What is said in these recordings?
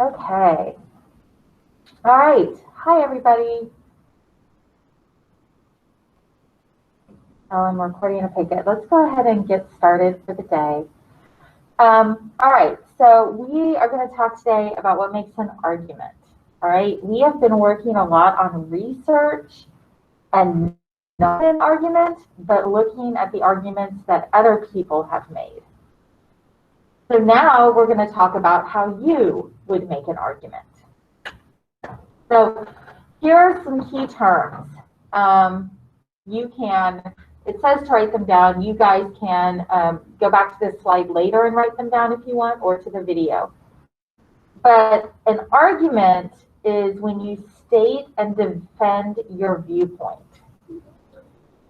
Okay. All right. Hi, everybody. Oh, I'm recording. Okay, good. Let's go ahead and get started for the day. All right. So we are going to talk today about what makes an argument. All right. We have been working a lot on research and not an argument, but looking at the arguments that other people have made. So now we're going to talk about how you would make an argument. So here are some key terms. It says to write them down. You guys can go back to this slide later and write them down if you want, or to the video. But an argument is when you state and defend your viewpoint.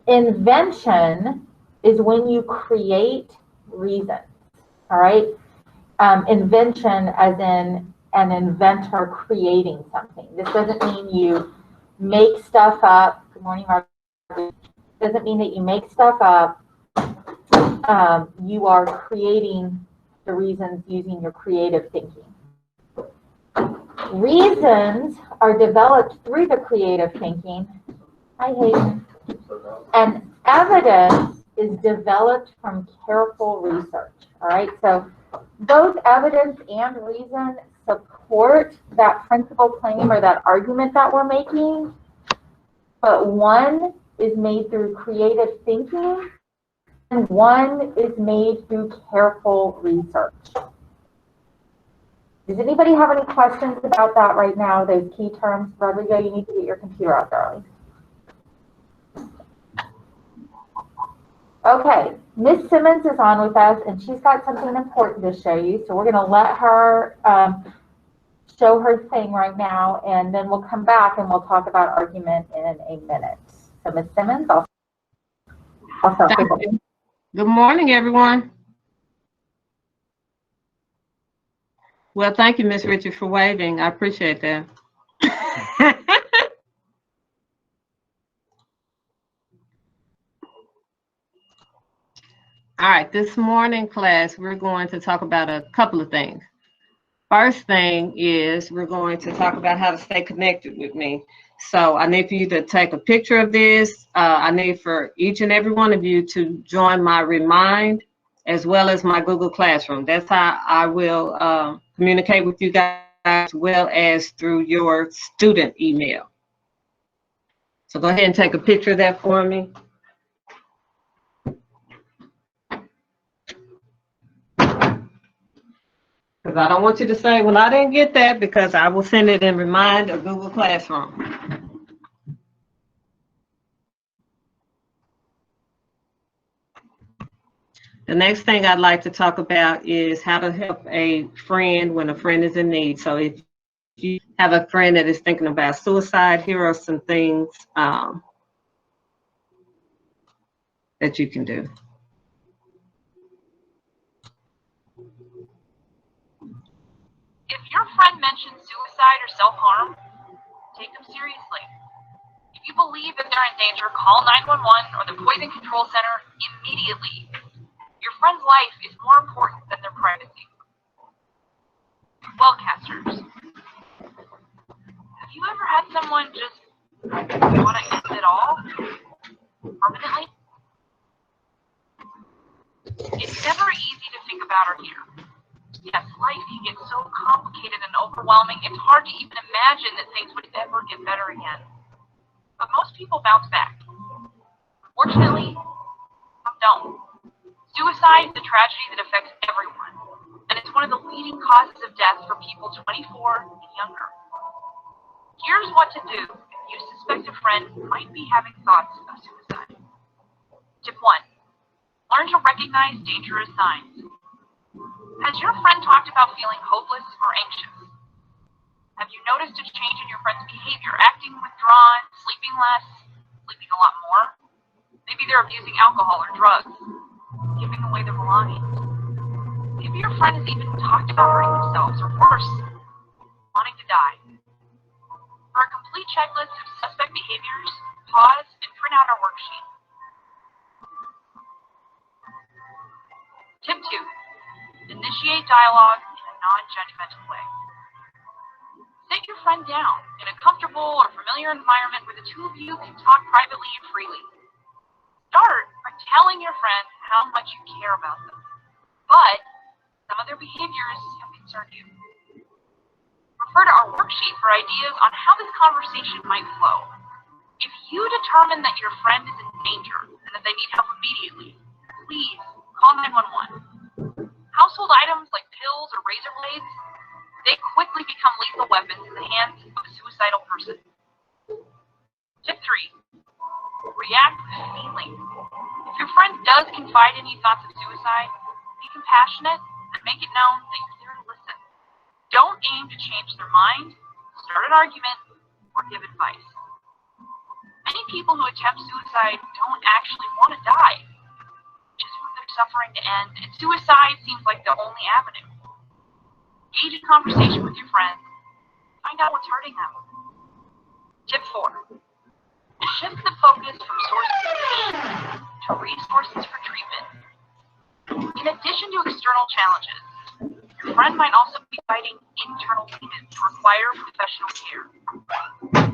Invention is when you create reasons, all right? Invention as in an inventor creating something. This doesn't mean you make stuff up. Good morning, Margaret. Doesn't mean that you make stuff up. You are creating the reasons using your creative thinking. Reasons are developed through the creative thinking. Hi, Hayden. And evidence is developed from careful research. All right, so both evidence and reason support that principal claim or that argument that we're making, but one is made through creative thinking and one is made through careful research. Does anybody have any questions about that right now, those key terms? Rodrigo, you need to get your computer out, darling. Okay, Miss Simmons is on with us, and she's got something important to show you. So we're going to let her show her thing right now, and then we'll come back and we'll talk about argument in a minute. So Miss Simmons, I'll start. Good morning, everyone. Well, thank you, Miss Richard, for waving. I appreciate that. All right, this morning class, we're going to talk about a couple of things. First thing is we're going to talk about how to stay connected with me. So I need for you to take a picture of this. I need for each and every one of you to join my Remind as well as my Google Classroom. That's how I will communicate with you guys, as well as through your student email. So go ahead and take a picture of that for me. Because I don't want you to say, well, I didn't get that, because I will send it in Remind or Google Classroom. The next thing I'd like to talk about is how to help a friend when a friend is in need. So if you have a friend that is thinking about suicide, here are some things that you can do. If your friend mentions suicide or self-harm, take them seriously. If you believe that they're in danger, call 911 or the Poison Control Center immediately. Your friend's life is more important than their privacy. Wellcasters. Have you ever had someone just want to end it all? Permanently? It's never easy to think about or hear. Yes, life can get so complicated and overwhelming, it's hard to even imagine that things would ever get better again. But most people bounce back. Unfortunately, some don't. Suicide is a tragedy that affects everyone, and it's one of the leading causes of death for people 24 and younger. Here's what to do if you suspect a friend might be having thoughts of suicide. Tip 1. Learn to recognize dangerous signs. Has your friend talked about feeling hopeless or anxious? Have you noticed a change in your friend's behavior, acting withdrawn, sleeping less, sleeping a lot more? Maybe they're abusing alcohol or drugs, giving away their belongings. Maybe your friend has even talked about hurting themselves, or worse, wanting to die. For a complete checklist of suspect behaviors, pause and print out our worksheet. Tip 2. Initiate dialogue in a non-judgmental way. Sit your friend down in a comfortable or familiar environment where the two of you can talk privately and freely. Start by telling your friend how much you care about them, but some of their behaviors have concerned you. Refer to our worksheet for ideas on how this conversation might flow. If you determine that your friend is in danger and that they need help immediately, please call 911. Household items like pills or razor blades, they quickly become lethal weapons in the hands of a suicidal person. Tip 3. React with feeling. If your friend does confide in you thoughts of suicide, be compassionate and make it known that you're here to listen. Don't aim to change their mind, start an argument, or give advice. Many people who attempt suicide don't actually want to die, just want their suffering to end, and suicide seems like the only avenue. Engage in conversation with your friends, find out what's hurting them. Tip 4. Shift the focus from sources of pain to resources for treatment. In addition to external challenges, your friend might also be fighting internal demons that require professional care.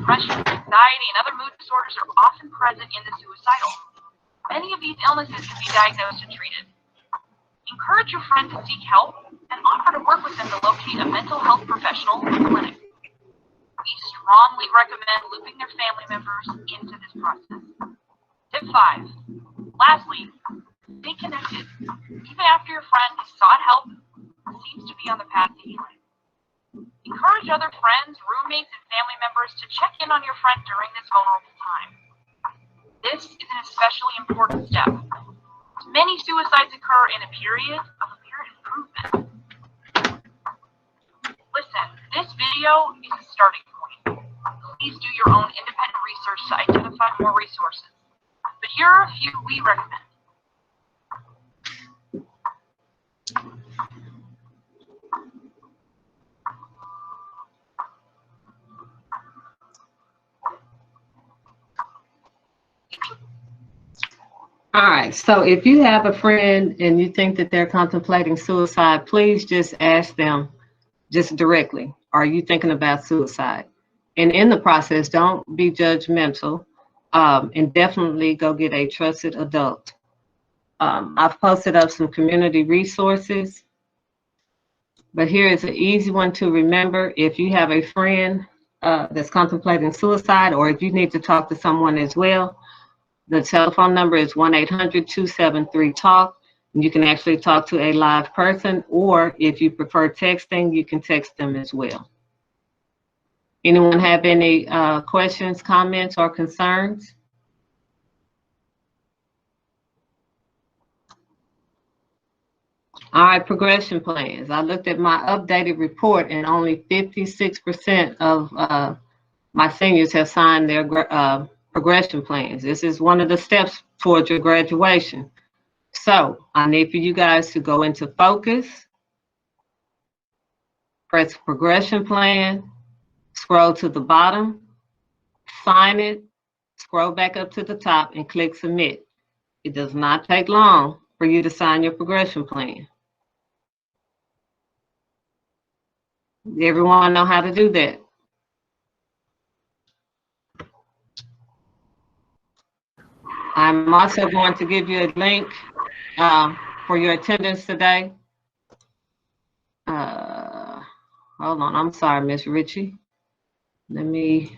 Depression, anxiety, and other mood disorders are often present in the suicidal. Many of these illnesses can be diagnosed and treated. Encourage your friend to seek help and offer to work with them to locate a mental health professional or clinic. We strongly recommend looping their family members into this process. Tip 5. Lastly, stay connected. Even after your friend has sought help, seems to be on the path to healing. Encourage other friends, roommates, and family members to check in on your friend during this vulnerable time. This is an especially important step. Many suicides occur in a period of apparent improvement. Listen, this video is a starting point. Please do your own independent research to identify more resources. But here are a few we recommend. All right, so if you have a friend and you think that they're contemplating suicide, please just ask them just directly, are you thinking about suicide? And in the process, don't be judgmental, and definitely go get a trusted adult. I've posted up some community resources, but here is an easy one to remember. If you have a friend that's contemplating suicide, or if you need to talk to someone as well, the telephone number is 1-800-273-TALK. You can actually talk to a live person, or if you prefer texting, you can text them as well. Anyone have any questions, comments, or concerns? All right, progression plans. I looked at my updated report, and only 56% of my seniors have signed their progression plans. This is one of the steps towards your graduation. So I need for you guys to go into focus, press progression plan, scroll to the bottom, sign it, scroll back up to the top, and click submit. It does not take long for you to sign your progression plan. Everyone know how to do that? I'm also going to give you a link for your attendance today. Hold on, I'm sorry, Miss Ritchie. Let me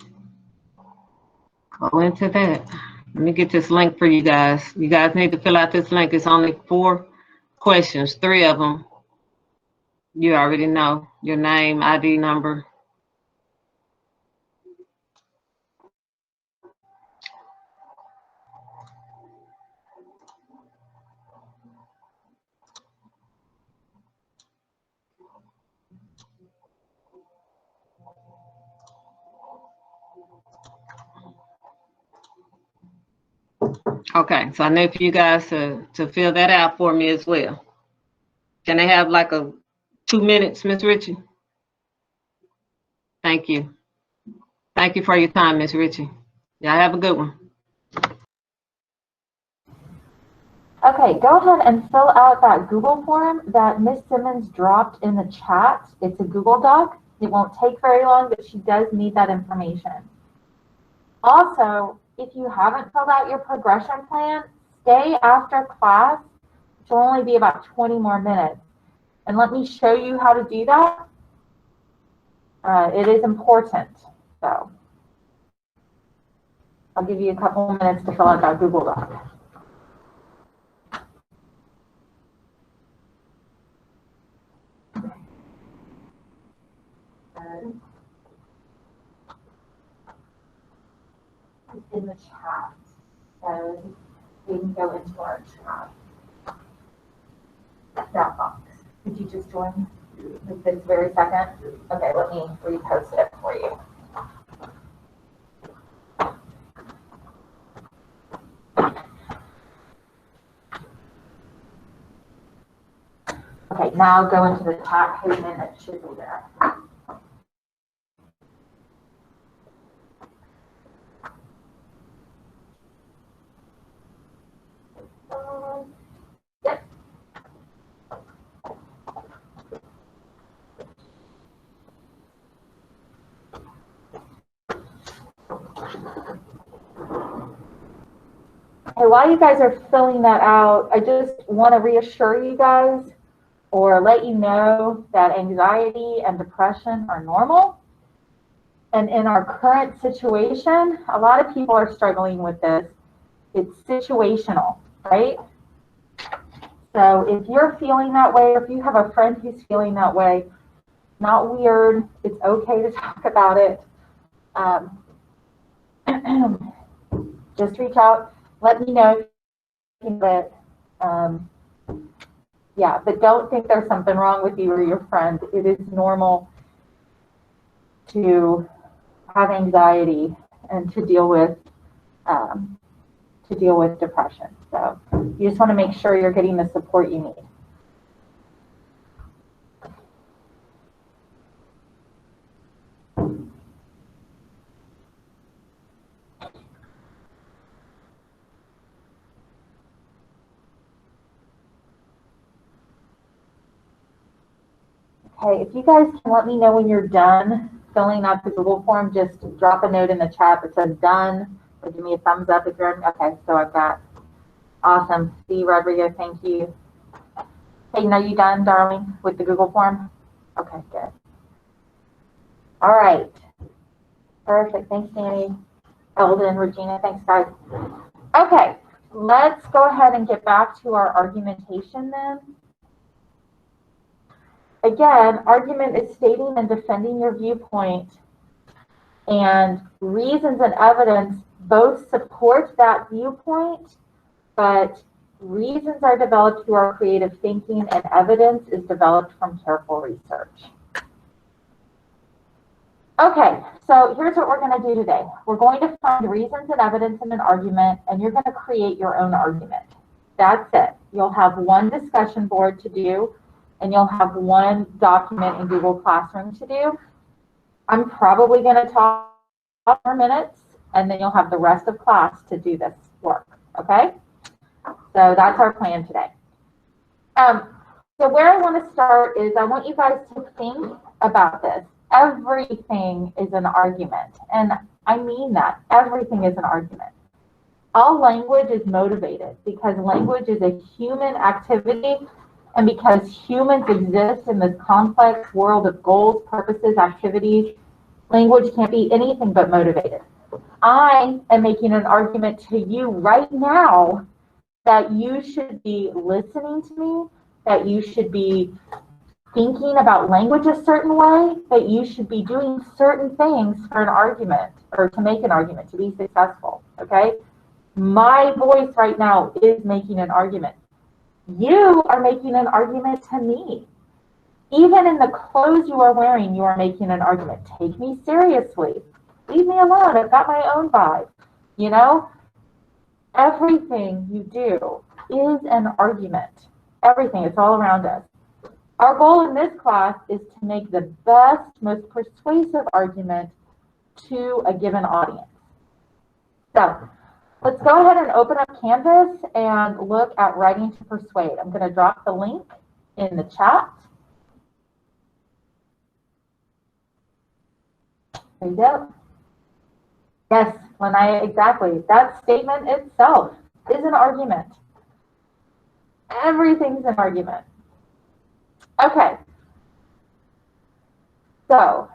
go into that. Let me get this link for you guys. You guys need to fill out this link. It's only 4 questions, 3 of them you already know, your name, ID number. Okay, so I need for you guys to fill that out for me as well. Can I have like 2 minutes, Miss Ritchie? Thank you. Thank you for your time, Miss Ritchie. Y'all have a good one. Okay, go ahead and fill out that Google form that Ms. Simmons dropped in the chat. It's a Google Doc. It won't take very long, but she does need that information. Also, if you haven't filled out your progression plan, stay after class, which will only be about 20 more minutes. And let me show you how to do that. It is important, so I'll give you a couple minutes to fill out that Google Doc. It's in the chat, so we can go into our chat. That box. Did you just join this very second? Okay, let me repost it for you. Okay, now go into the chat page and it should be there. Yep. Hey, while you guys are filling that out, I just want to reassure you guys or let you know that anxiety and depression are normal. And in our current situation, a lot of people are struggling with this. It's situational, right? So if you're feeling that way, or if you have a friend who's feeling that way, not weird. It's okay to talk about it. Just reach out. Let me know if you need it. Yeah, but don't think there's something wrong with you or your friend. It is normal to have anxiety and to deal with depression. So you just want to make sure you're getting the support you need. Okay, if you guys can let me know when you're done filling out the Google form, just drop a note in the chat that says done, or give me a thumbs up if you're, okay, so I've got, awesome. See, Rodrigo, thank you. Hey, are you done, darling, with the Google form? Okay, good. All right. Perfect, thanks, Danny. Eldon, Regina, thanks, guys. Okay, let's go ahead and get back to our argumentation then. Again, argument is stating and defending your viewpoint, and reasons and evidence both support that viewpoint, but reasons are developed through our creative thinking and evidence is developed from careful research. Okay, so here's what we're going to do today. We're going to find reasons and evidence in an argument, and you're going to create your own argument. That's it. You'll have one discussion board to do, and you'll have one document in Google Classroom to do. I'm probably going to talk for minutes, and then you'll have the rest of class to do this work, okay? So that's our plan today. So where I want to start is I want you guys to think about this. Everything is an argument, and I mean that. Everything is an argument. All language is motivated because language is a human activity, and because humans exist in this complex world of goals, purposes, activities, language can't be anything but motivated. I am making an argument to you right now that you should be listening to me, that you should be thinking about language a certain way, that you should be doing certain things for an argument or to make an argument, to be successful, okay? My voice right now is making an argument. You are making an argument to me. Even in the clothes you are wearing, you are making an argument. Take me seriously. Leave me alone. I've got my own vibe. You know, everything you do is an argument. Everything. It's all around us. Our goal in this class is to make the best, most persuasive argument to a given audience. So let's go ahead and open up Canvas and look at Writing to Persuade. I'm going to drop the link in the chat. There you go. Yes, exactly. That statement itself is an argument. Everything's an argument. Okay. So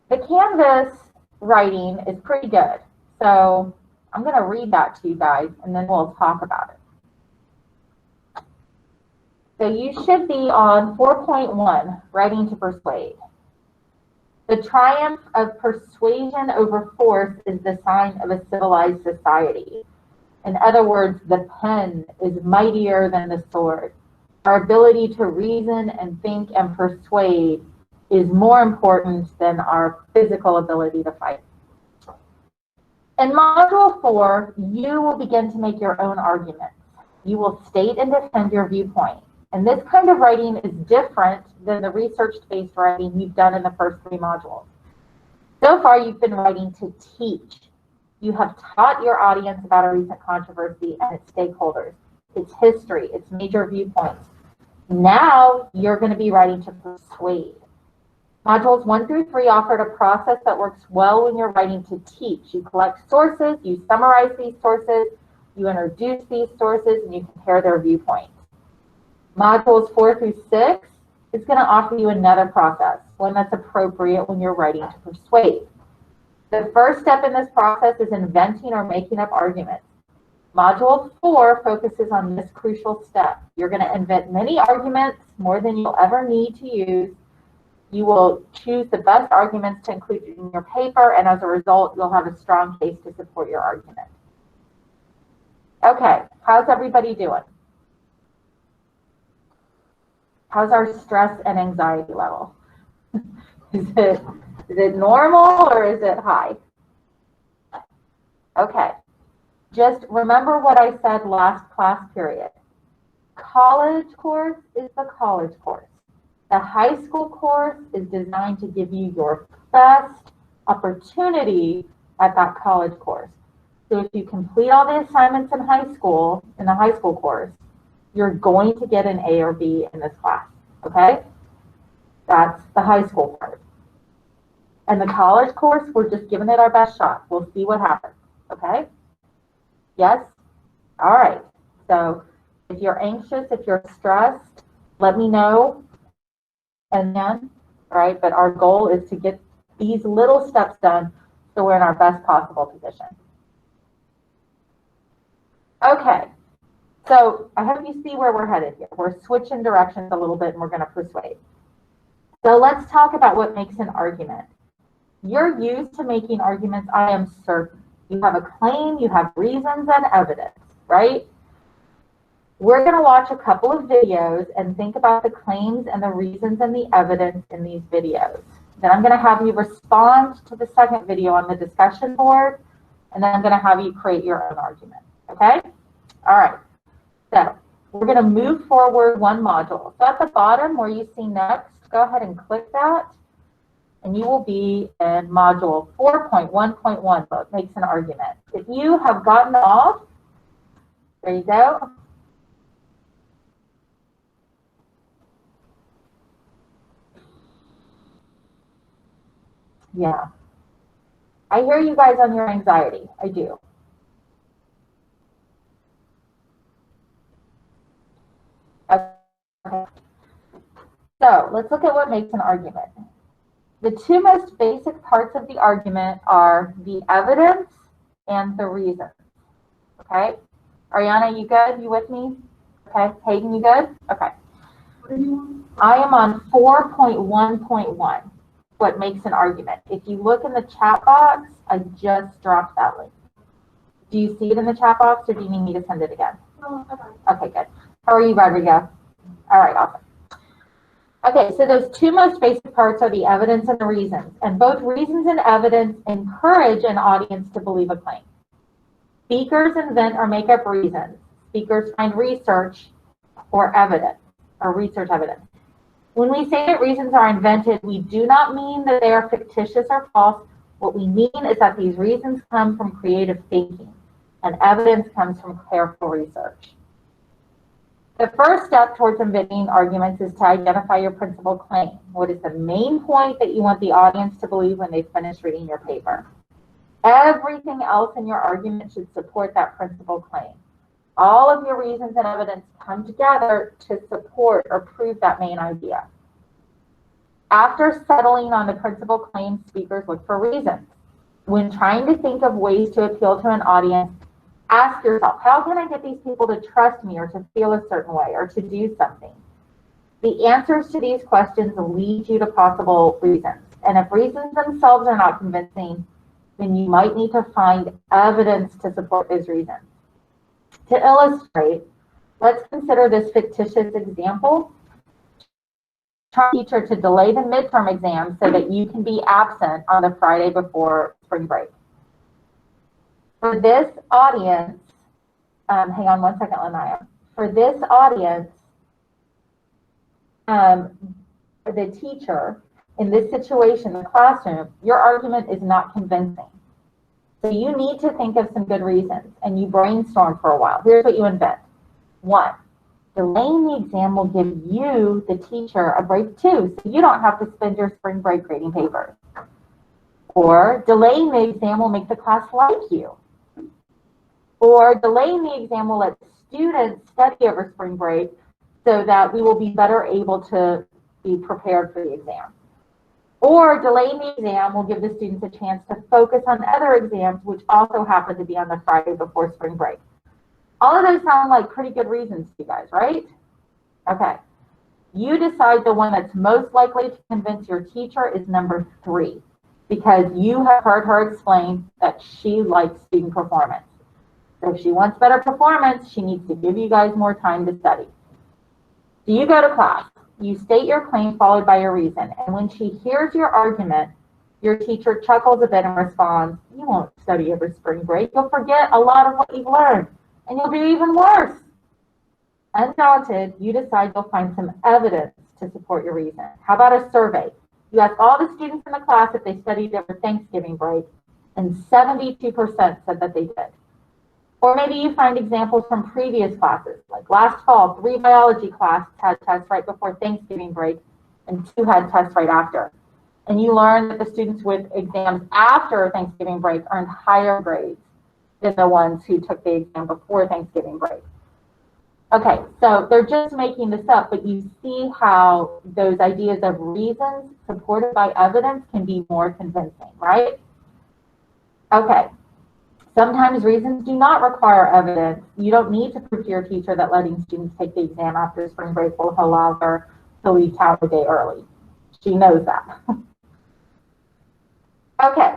the Canvas writing is pretty good. So I'm going to read that to you guys, and then we'll talk about it. So you should be on 4.1, Writing to Persuade. The triumph of persuasion over force is the sign of a civilized society. In other words, the pen is mightier than the sword. Our ability to reason and think and persuade is more important than our physical ability to fight. In Module 4, you will begin to make your own arguments. You will state and defend your viewpoint. And this kind of writing is different than the research-based writing you've done in the first 3 modules. So far, you've been writing to teach. You have taught your audience about a recent controversy and its stakeholders, its history, its major viewpoints. Now, you're going to be writing to persuade. Modules 1 through 3 offered a process that works well when you're writing to teach. You collect sources, you summarize these sources, you introduce these sources, and you compare their viewpoints. Modules 4 through 6 is going to offer you another process, one that's appropriate when you're writing to persuade. The first step in this process is inventing or making up arguments. Module 4 focuses on this crucial step. You're going to invent many arguments, more than you'll ever need to use. You will choose the best arguments to include in your paper, and as a result, you'll have a strong case to support your argument. Okay, how's everybody doing? How's our stress and anxiety level? Is it normal or is it high? Okay, just remember what I said last class period. College course is the college course. The high school course is designed to give you your best opportunity at that college course. So if you complete all the assignments in high school, in the high school course, you're going to get an A or B in this class, okay? That's the high school part. And the college course, we're just giving it our best shot. We'll see what happens, okay? Yes? All right. So if you're anxious, if you're stressed, let me know. And then, all right, but our goal is to get these little steps done so we're in our best possible position. Okay. So I hope you see where we're headed here. We're switching directions a little bit and we're going to persuade. So let's talk about what makes an argument. You're used to making arguments, I am certain. You have a claim, you have reasons and evidence, right? We're going to watch a couple of videos and think about the claims and the reasons and the evidence in these videos. Then I'm going to have you respond to the second video on the discussion board, and then I'm going to have you create your own argument, okay? All right. So we're going to move forward 1 module. So at the bottom where you see next, go ahead and click that, and you will be in module 4.1.1, what makes an argument. If you have gotten off, there you go. Yeah. I hear you guys on your anxiety. I do. Okay. So let's look at what makes an argument. The 2 most basic parts of the argument are the evidence and the reasons. Okay? Ariana, you good? You with me? Okay. Hayden, you good? Okay. I am on 4.1.1. What makes an argument. If you look in the chat box, I just dropped that link. Do you see it in the chat box, or do you need me to send it again? Okay, good. How are you, Rodrigo? All right, awesome. Okay, so those 2 most basic parts are the evidence and the reasons. And both reasons and evidence encourage an audience to believe a claim. Speakers invent or make up reasons. Speakers find research or evidence, or research evidence. When we say that reasons are invented, we do not mean that they are fictitious or false. What we mean is that these reasons come from creative thinking, and evidence comes from careful research. The first step towards inventing arguments is to identify your principal claim. What is the main point that you want the audience to believe when they finish reading your paper? Everything else in your argument should support that principal claim. All of your reasons and evidence come together to support or prove that main idea. After settling on the principal claim, speakers look for reasons. When trying to think of ways to appeal to an audience, ask yourself, how can I get these people to trust me or to feel a certain way or to do something? The answers to these questions lead you to possible reasons. And if reasons themselves are not convincing, then you might need to find evidence to support those reasons. To illustrate, let's consider this fictitious example. Try a teacher to delay the midterm exam so that you can be absent on the Friday before spring break. For this audience, hang on one second, Lanaya. For this audience, the teacher, in this situation, the classroom, your argument is not convincing. So you need to think of some good reasons, and you brainstorm for a while. Here's what you invent. 1, delaying the exam will give you, the teacher, a break too, so you don't have to spend your spring break grading papers. Or delaying the exam will make the class like you. Or delaying the exam will let students study over spring break so that we will be better able to be prepared for the exam. Or delaying the exam will give the students a chance to focus on other exams, which also happen to be on the Friday before spring break. All of those sound like pretty good reasons to you guys, right? Okay. You decide the one that's most likely to convince your teacher is number 3, because you have heard her explain that she likes student performance. So if she wants better performance, she needs to give you guys more time to study. So you go to class. You state your claim followed by your reason. And when she hears your argument, your teacher chuckles a bit and responds, you won't study over spring break. You'll forget a lot of what you've learned, and you'll do even worse. Undaunted, you decide you'll find some evidence to support your reason. How about a survey? You ask all the students in the class if they studied over Thanksgiving break, and 72% said that they did. Or maybe you find examples from previous classes, like last fall, 3 biology classes had tests right before Thanksgiving break and 2 had tests right after. And you learn that the students with exams after Thanksgiving break earned higher grades than the ones who took the exam before Thanksgiving break. Okay, so they're just making this up, but you see how those ideas of reasons supported by evidence can be more convincing, right? Okay. Sometimes reasons do not require evidence. You don't need to prove to your teacher that letting students take the exam after spring break will allow her to leave town a day early. She knows that. Okay,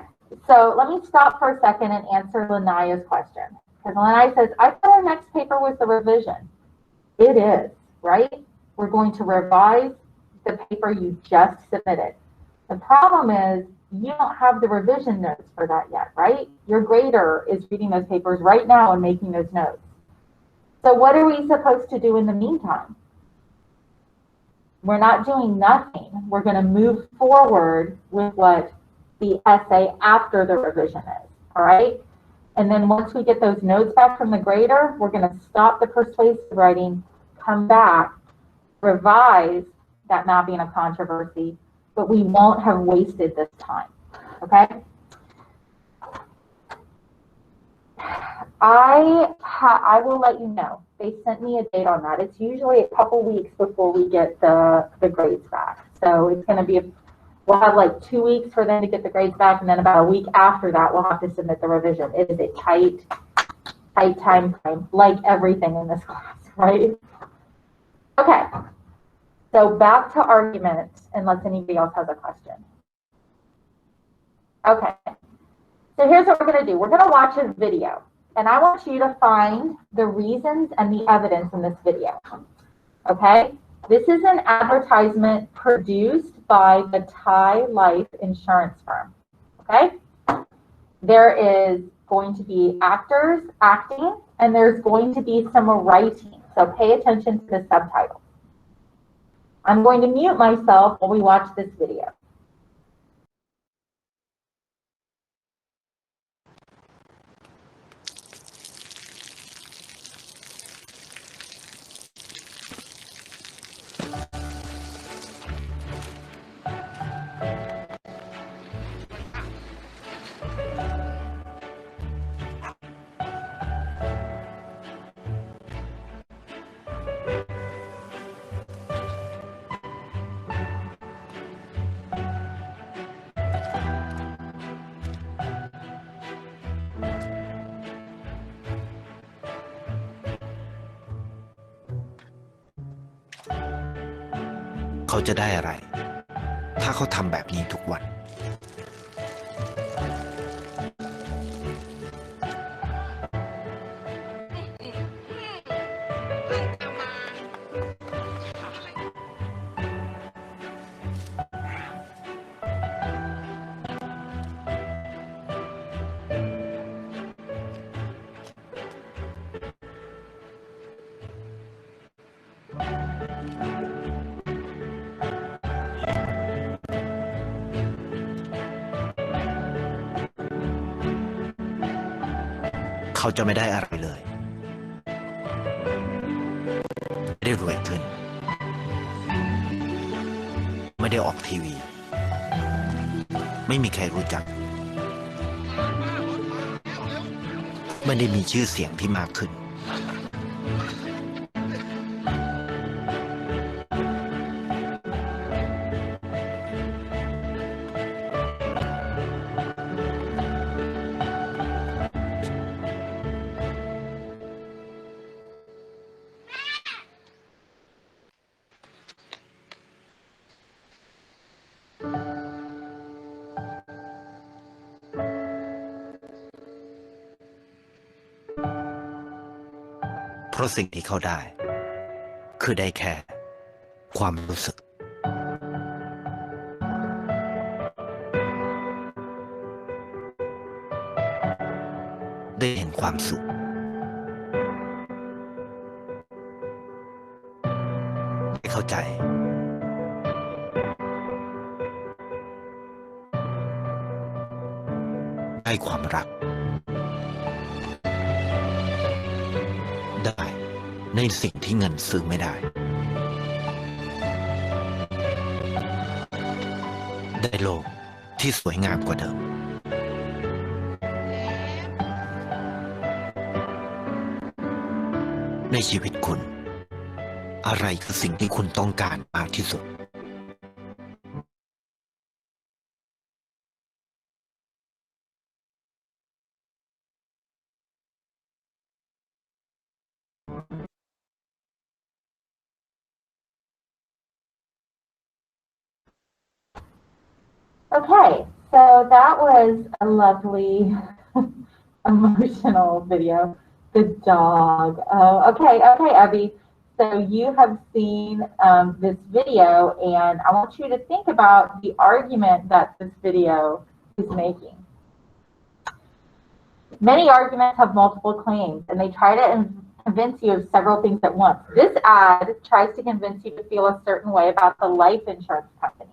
so let me stop for a second and answer Lanaya's question. Because Lanaya says, I thought our next paper was the revision. It is, right? We're going to revise the paper you just submitted. The problem is, you don't have the revision notes for that yet, right? Your grader is reading those papers right now and making those notes. So what are we supposed to do in the meantime? We're not doing nothing. We're going to move forward with what the essay after the revision is, all right? And then once we get those notes back from the grader, we're going to stop the persuasive writing, come back, revise that mapping of controversy, but we won't have wasted this time, okay? I will let you know. They sent me a date on that. It's usually a couple weeks before we get the grades back. So it's going to be, we'll have like 2 weeks for them to get the grades back, and then about a week after that, we'll have to submit the revision. It is a tight time frame, like everything in this class, right? Okay. So back to arguments, unless anybody else has a question. Okay, so here's what we're going to do. We're going to watch a video, and I want you to find the reasons and the evidence in this video. Okay, this is an advertisement produced by the Thai Life Insurance Firm. Okay, there is going to be actors acting, and there's going to be some writing, so pay attention to the subtitles. I'm going to mute myself while we watch this video. จะได้อะไรถ้าเขาทำแบบนี้ทุกวันเขาจะไม่ได้อะไรเลยไม่ได้รวยขึ้นไม่ได้ออกทีวีไม่มีใครรู้จักไม่ได้มีชื่อเสียงที่มากขึ้นเพราะสิ่งที่เขาได้คือได้แค่ความรู้สึกได้เห็นความสุขได้เข้าใจได้ความรักได้ในสิ่งที่เงินซื้อไม่ได้ได้โลกที่สวยงามกว่าเดิมในชีวิตคุณอะไรคือสิ่งที่คุณต้องการมากที่สุดOkay, so that was a lovely emotional video. The dog. Oh, okay, Abby. So you have seen this video, and I want you to think about the argument that this video is making. Many arguments have multiple claims, and they try to convince you of several things at once. This ad tries to convince you to feel a certain way about the life insurance company.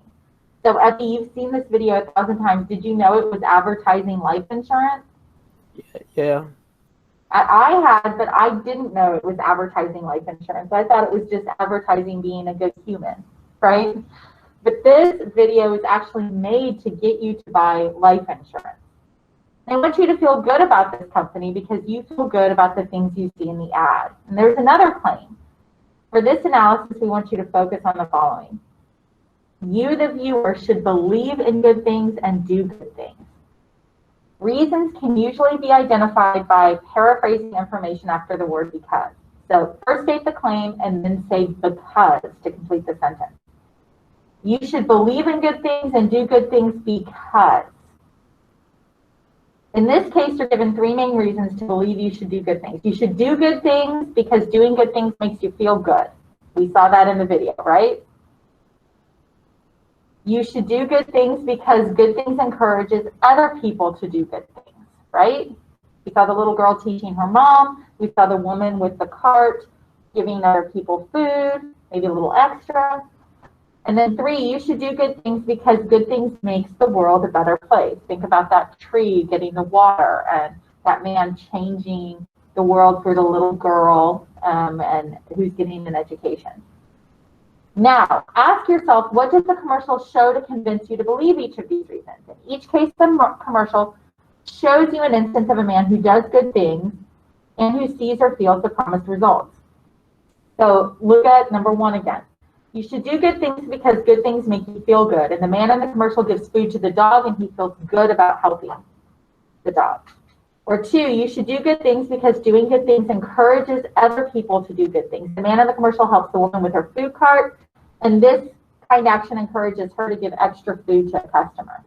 So, Effie, you've seen this video 1,000 times. Did you know it was advertising life insurance? Yeah. I had, but I didn't know it was advertising life insurance. I thought it was just advertising being a good human, right? But this video is actually made to get you to buy life insurance. They want you to feel good about this company because you feel good about the things you see in the ad. And there's another claim. For this analysis, we want you to focus on the following. You, the viewer, should believe in good things and do good things. Reasons can usually be identified by paraphrasing information after the word because. So first state the claim and then say because to complete the sentence. You should believe in good things and do good things because. In this case, you're given three main reasons to believe you should do good things. You should do good things because doing good things makes you feel good. We saw that in the video, right? You should do good things because good things encourages other people to do good things, right? We saw the little girl teaching her mom. We saw the woman with the cart giving other people food, maybe a little extra. And then three, you should do good things because good things makes the world a better place. Think about that tree getting the water and that man changing the world for the little girl and who's getting an education. Now, ask yourself, what does the commercial show to convince you to believe each of these reasons? In each case, the commercial shows you an instance of a man who does good things and who sees or feels the promised results. So look at number one again. You should do good things because good things make you feel good. And the man in the commercial gives food to the dog and he feels good about helping the dog. Or two, you should do good things because doing good things encourages other people to do good things. The man in the commercial helps the woman with her food cart, and this kind action encourages her to give extra food to a customer.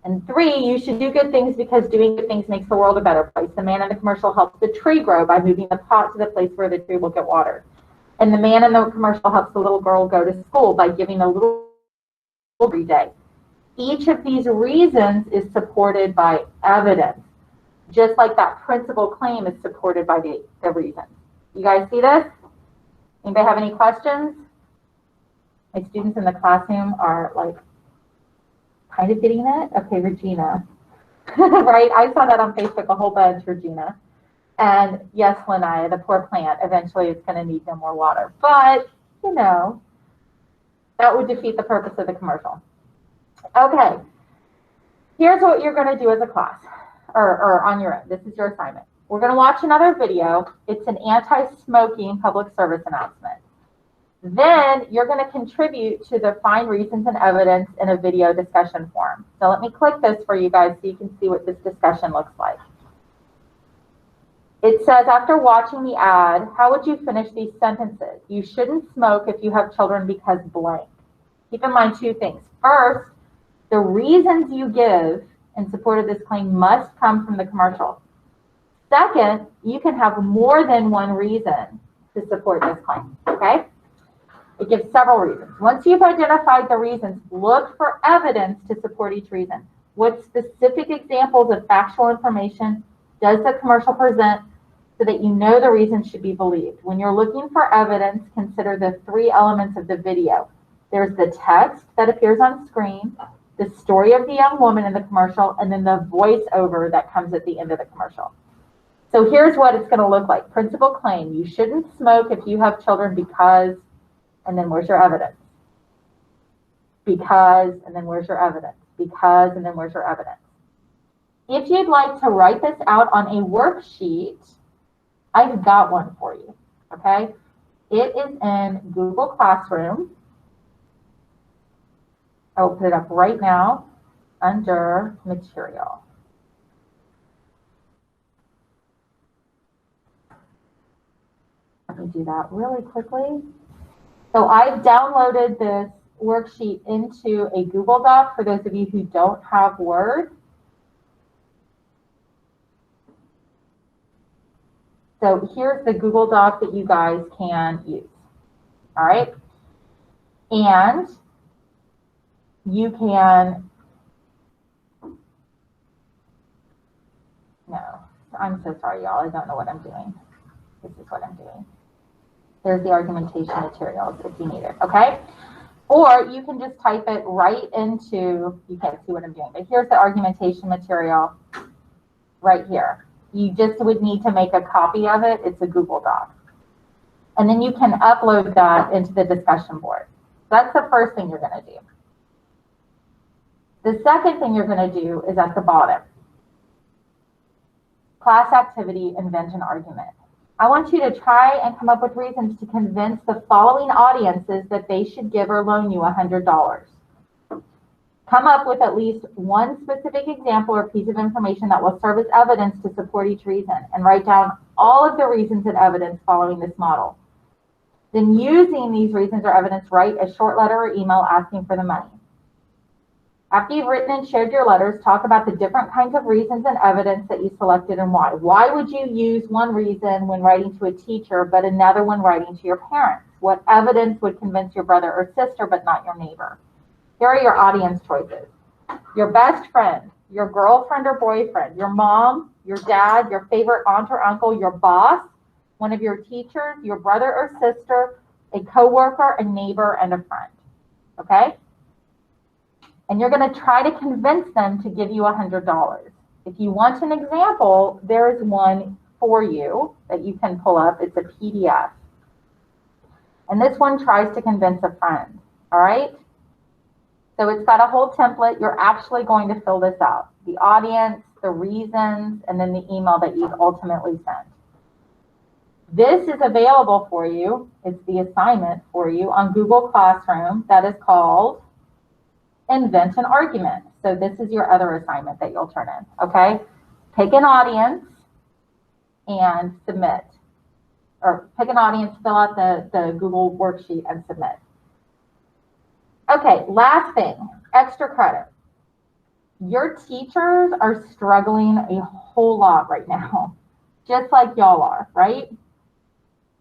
And 3, you should do good things because doing good things makes the world a better place. The man in the commercial helps the tree grow by moving the pot to the place where the tree will get watered. And the man in the commercial helps the little girl go to school by giving a little every day. Each of these reasons is supported by evidence, just like that principal claim is supported by the reasons. You guys see this? Anybody have any questions? My students in the classroom are like kind of getting it. Okay, Regina. Right? I saw that on Facebook a whole bunch, Regina. And yes, Lanaya, the poor plant, eventually it's going to need no more water. But, you know, that would defeat the purpose of the commercial. Okay, here's what you're going to do as a class, or on your own. This is your assignment. We're going to watch another video. It's an anti-smoking public service announcement. Then you're going to contribute to the find reasons and evidence in a video discussion forum. So let me click this for you guys so you can see what this discussion looks like. It says, after watching the ad, how would you finish these sentences? You shouldn't smoke if you have children because blank. Keep in mind 2 things. First, the reasons you give in support of this claim must come from the commercial. Second, you can have more than one reason to support this claim, okay? It gives several reasons. Once you've identified the reasons, look for evidence to support each reason. What specific examples of factual information does the commercial present so that you know the reason should be believed? When you're looking for evidence, consider the 3 elements of the video. There's the text that appears on screen, the story of the young woman in the commercial, and then the voiceover that comes at the end of the commercial. So here's what it's going to look like. Principal claim, you shouldn't smoke if you have children because, and then where's your evidence? Because, and then where's your evidence? Because, and then where's your evidence? If you'd like to write this out on a worksheet, I've got one for you, okay? It is in Google Classroom. I will put it up right now under material. Let me do that really quickly. So I've downloaded this worksheet into a Google Doc for those of you who don't have Word. So here's the Google Doc that you guys can use. All right. And you can, no, I'm so sorry, y'all. I don't know what I'm doing. This is what I'm doing. There's the argumentation materials if you need it, okay? Or you can just type it right into, you can't see what I'm doing, but here's the argumentation material right here. You just would need to make a copy of it. It's a Google Doc. And then you can upload that into the discussion board. That's the first thing you're going to do. The second thing you're going to do is at the bottom. Class activity, invent an argument. I want you to try and come up with reasons to convince the following audiences that they should give or loan you $100. Come up with at least one specific example or piece of information that will serve as evidence to support each reason, and write down all of the reasons and evidence following this model. Then, using these reasons or evidence, write a short letter or email asking for the money. After you've written and shared your letters, talk about the different kinds of reasons and evidence that you selected and why. Why would you use one reason when writing to a teacher, but another when writing to your parents? What evidence would convince your brother or sister, but not your neighbor? Here are your audience choices. Your best friend, your girlfriend or boyfriend, your mom, your dad, your favorite aunt or uncle, your boss, one of your teachers, your brother or sister, a coworker, a neighbor, and a friend, okay? And you're going to try to convince them to give you $100. If you want an example, there is one for you that you can pull up. It's a PDF. And this one tries to convince a friend, all right? So it's got a whole template. You're actually going to fill this out. The audience, the reasons, and then the email that you've ultimately sent. This is available for you. It's the assignment for you on Google Classroom that is called Invent an Argument. So this is your other assignment that you'll turn in, okay? Pick an audience and submit. Or pick an audience, fill out the Google worksheet and submit. Okay, last thing, extra credit. Your teachers are struggling a whole lot right now, just like y'all are, right?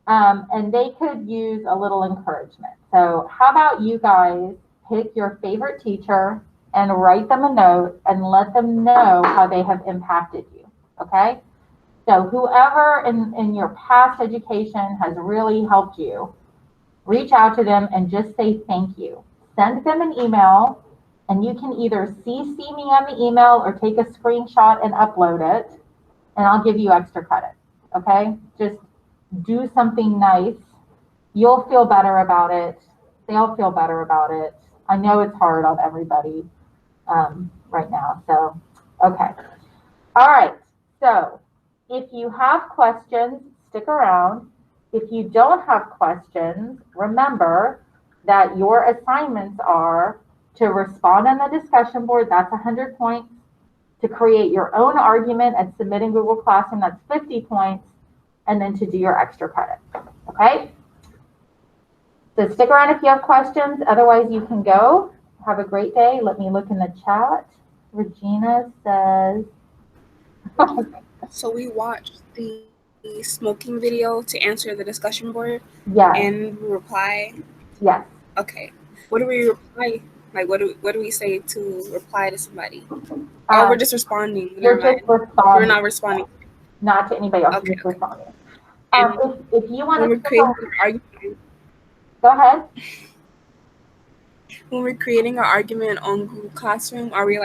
And they could use a little encouragement. So how about you guys pick your favorite teacher and write them a note and let them know how they have impacted you, okay? So whoever in your past education has really helped you, reach out to them and just say thank you. Send them an email, and you can either CC me on the email or take a screenshot and upload it, and I'll give you extra credit, okay? Just do something nice. You'll feel better about it. They'll feel better about it. I know it's hard on everybody right now, so, okay. All right, so if you have questions, stick around. If you don't have questions, remember that your assignments are to respond on the discussion board, that's 100 points. To create your own argument and submit in Google Classroom, that's 50 points. And then to do your extra credit, okay? So stick around if you have questions. Otherwise, you can go. Have a great day. Let me look in the chat. Regina says... So we watched the smoking video to answer the discussion board. Yes. And reply. Yes. Okay. What do we reply? Like, what do we say to reply to somebody? Or we're just responding. You're just responding. We're not responding. Not to anybody else. Okay. You're just responding. And if you want to create an argument, go ahead. When we're creating our argument on Google Classroom, are we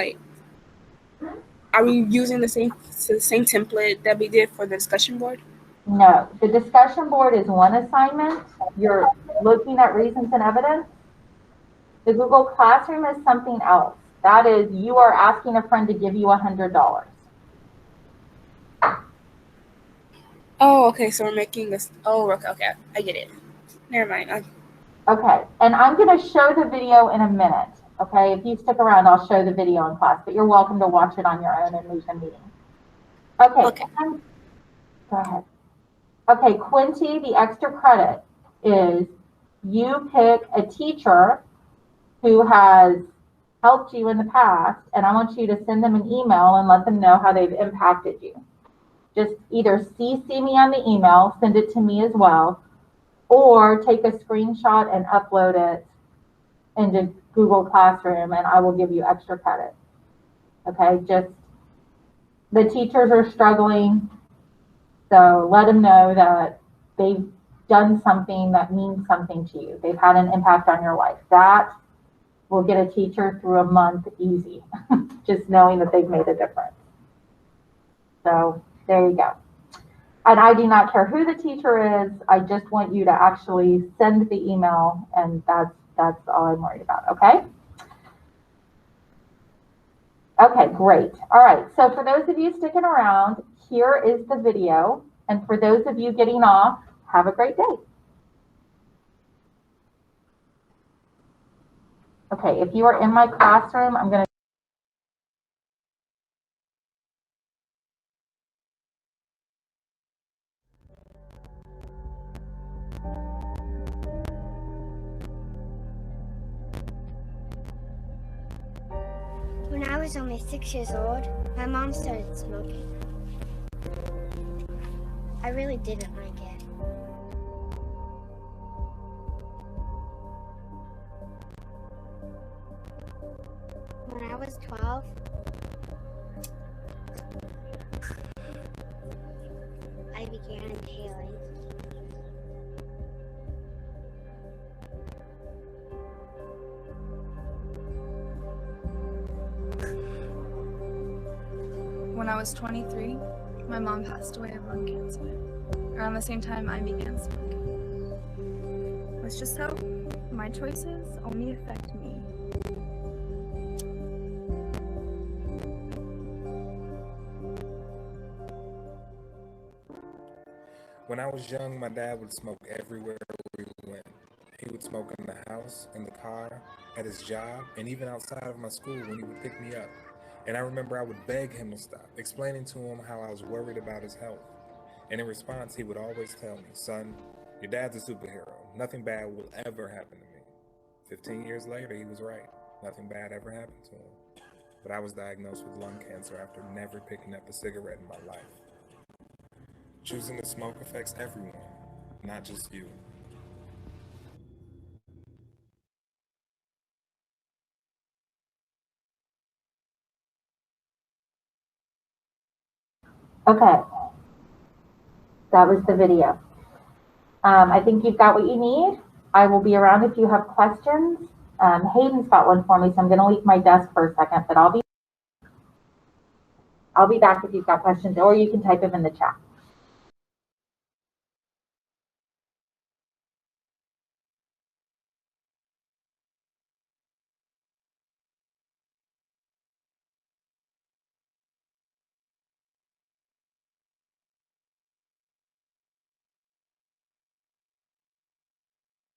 using the same template that we did for the discussion board? No, the discussion board is one assignment. You're looking at reasons and evidence. The Google Classroom is something else. That is, you are asking a friend to give you $100. Oh, okay. So we're making this. Oh, okay. I get it. Never mind. Okay, and I'm going to show the video in a minute. Okay, if you stick around, I'll show the video in class, but you're welcome to watch it on your own and leave the meeting. Okay. Go ahead. Okay, Quinty, the extra credit is you pick a teacher who has helped you in the past, and I want you to send them an email and let them know how they've impacted you. Just either CC me on the email, send it to me as well, or take a screenshot and upload it into Google Classroom, and I will give you extra credit. Okay, just the teachers are struggling, so let them know that they've done something that means something to you. They've had an impact on your life. That will get a teacher through a month easy, just knowing that they've made a difference. So there you go. And I do not care who the teacher is. I just want you to actually send the email, and that's all I'm worried about, okay? Okay, great. All right, so for those of you sticking around, here is the video. And for those of you getting off, have a great day. Okay, if you are in my classroom, I'm going to When I was only 6 years old, my mom started smoking. I really didn't like it. When I was 12, I began inhaling. When I was 23, my mom passed away of lung cancer. Around the same time, I began smoking. It's just how my choices only affect me. When I was young, my dad would smoke everywhere we went. He would smoke in the house, in the car, at his job, and even outside of my school when he would pick me up. And I remember I would beg him to stop, explaining to him how I was worried about his health. And in response, he would always tell me, son, your dad's a superhero. Nothing bad will ever happen to me. 15 years later, he was right. Nothing bad ever happened to him. But I was diagnosed with lung cancer after never picking up a cigarette in my life. Choosing to smoke affects everyone, not just you. Okay, that was the video. I think you've got what you need. I will be around if you have questions. Hayden's got one for me, so I'm going to leave my desk for a second, but I'll be back if you've got questions, or you can type them in the chat.